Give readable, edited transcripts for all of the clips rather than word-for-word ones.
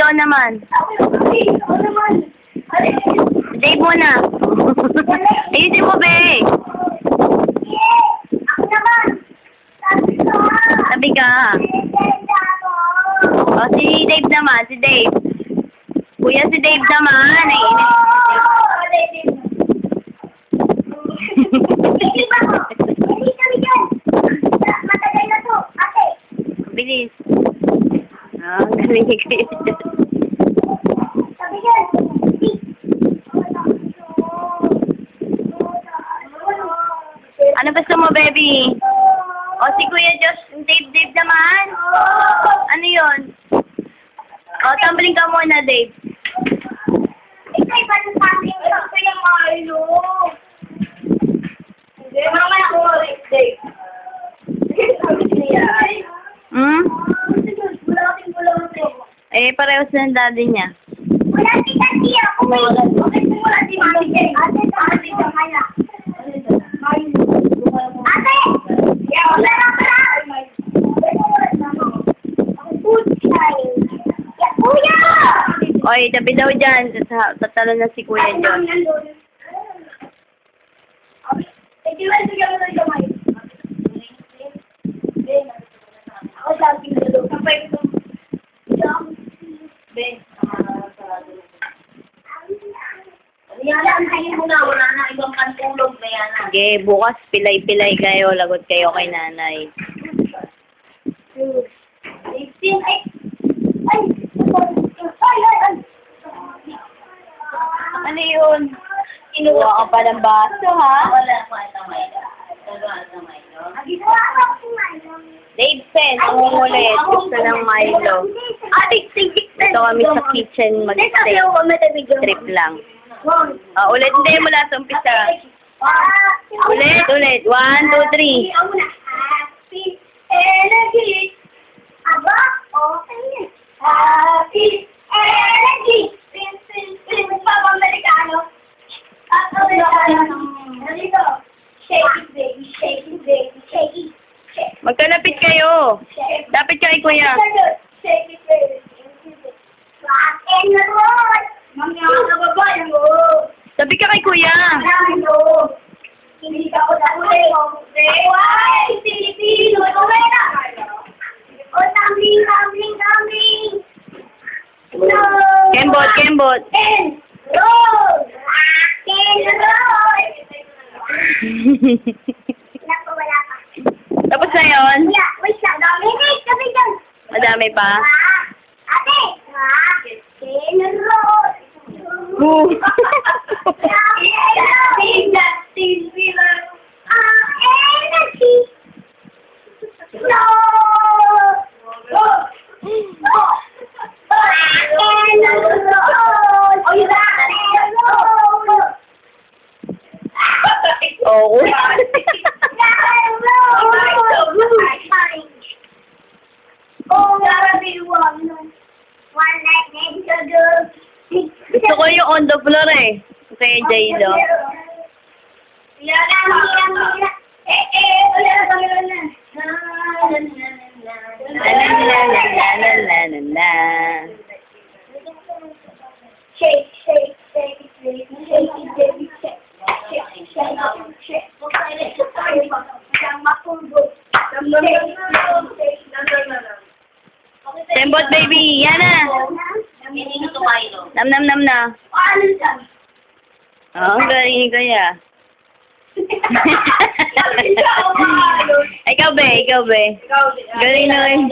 ikaw naman. Ikaw naman. Dave muna. Ayusin mo, be. Ako naman. Sabi ka. O, si Dave naman, si Dave. Kuya, si Dave naman. Naiinit. Matagal na to, ate. Bilis. Ah, galing kayo dyan. Sabi yan. Ano gusto mo, baby? O, si Kuya Josh, Dave naman. Ano yun? O, tumbling ka muna, Dave. Ikaw iba ng sabi ko. Ito yung Milo. Hindi, mamaya ako ulit, Dave. Hmm? Wala kasing gulo-gulo. Eh, parehos na ang daddy niya. Wala si Tati ako. Bakit mo wala si Mami Jay? Ate, ate, kaya. Ate! Wala na pala! Kuya! Oy, tabi daw dyan. Tatalo na si Kuya John. Ako sabi ko doon. Kapag ito. Yan ang tingin mo na. Wala na ibang pantulog na yan. Sige, bukas pilay-pilay kayo. Lagot kayo kay nanay. Ano yun? Kinuha ka pa ng baso, ha? Wala pa tamay na. Dave Sen, ang ulit. Gusto ng Milo. Ito kami sa kitchen mag-stay. Trip lang. Ulit, hindi mula sa umpisa. Ulit. 1, 2, 3. Happy energy. Aba, okay. Happy energy. Pag-Amerikano. Amerikano. Dito. Shake it, baby. Shake it, baby. Shake it. Magkalapit kayo. Dapat kay Kuya. Shake it, baby. Rock and roll. Mami, ako na babae mo. Sabi ka kay Kuya. Hindi ka ko na uli. Why? Pilipino. Uwi na. O, tumbling. No. Kembot. And roll. Rock and roll. Wala pa. Tapos na yun? Yeah, wait lang. Dominic, sabi dyan. Madami pa? Ate. Rock and roll. Boo! Oo. Gusto ko yung on the floor eh. Kaya J-Lo. La. Shake, shake, shake, shake, shake, shake, shake, shake, shake. Tembot baby, yan na. Nam na. Oo, galing ni Kuya. Ikaw be. Galing na rin.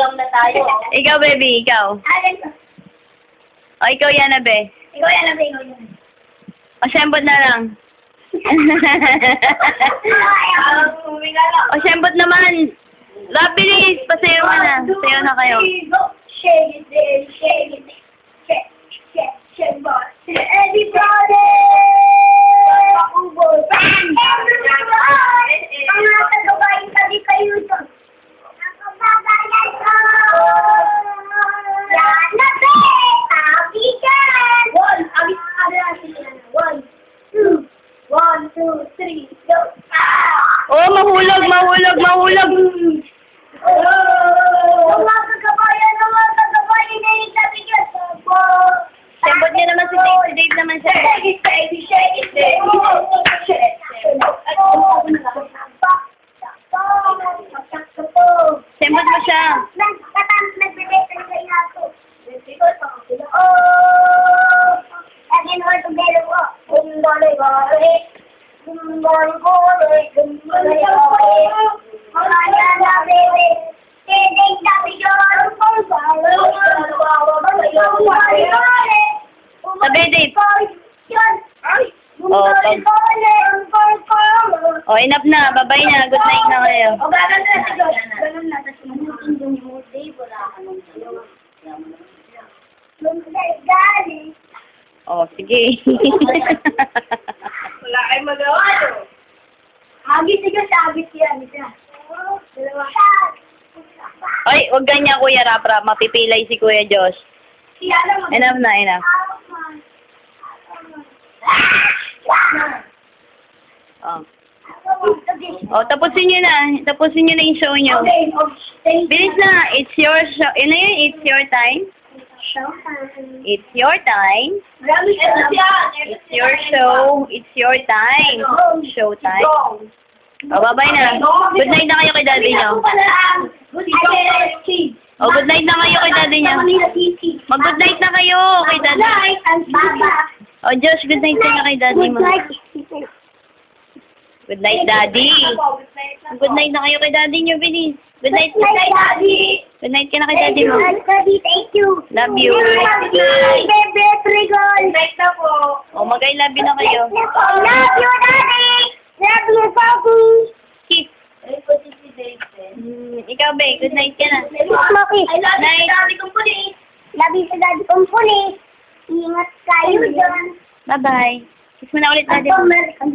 Ikaw baby, ikaw. O, ikaw yan na be. O, sembot na lang. O, sembot naman. Bilis, pasayo ka na. Sayo na kayo. Shake it, shake it, shake, shake, shake, boy. Everybody! One, two, three, go! Oh, mahulog. Mga kagabayan, inahit na bigas. Shake it, baby, shake it, baby. Sembot mo siya. Sabi, Dave. Oh, enough na. Babay na. Good night na kayo. Oh, sige. Wala kayong magawa, no? Agit yan. Oy, huwag ganyan, Kuya Rapra. Mapipilay si Kuya Josh. Enough na, enough. Oh. Oh, tapusin nyo na. Tapusin nyo na yung show nyo. Bilis na. It's your show. Yun na yun. It's your time. It's your time. It's your show. It's your time. Show time. Oh, bye-bye na. Good night na kayo kay daddy nyo. Oh, good night na kayo kay daddy nyo. Mag-good night na kayo kay daddy. Oh, Josh, good night ka na kay daddy mo. Good night, daddy. Good night na kayo kay daddy nyo, bilis. Good night, Daddy. Good night ka na kay daddy mo. Daddy, thank you. Love you. Bebe, Trigol. Night na po. Oh, mag-I love you na kayo. Love you, Daddy. Love you, Daddy. Kiss. Ikaw, be. Good night ka na. Smokey. I love you, Night. Daddy kong pulis. Love you, Daddy kong pulis. Ingat kayo dyan. Bye-bye. Kiss mo na ulit, daddy. American.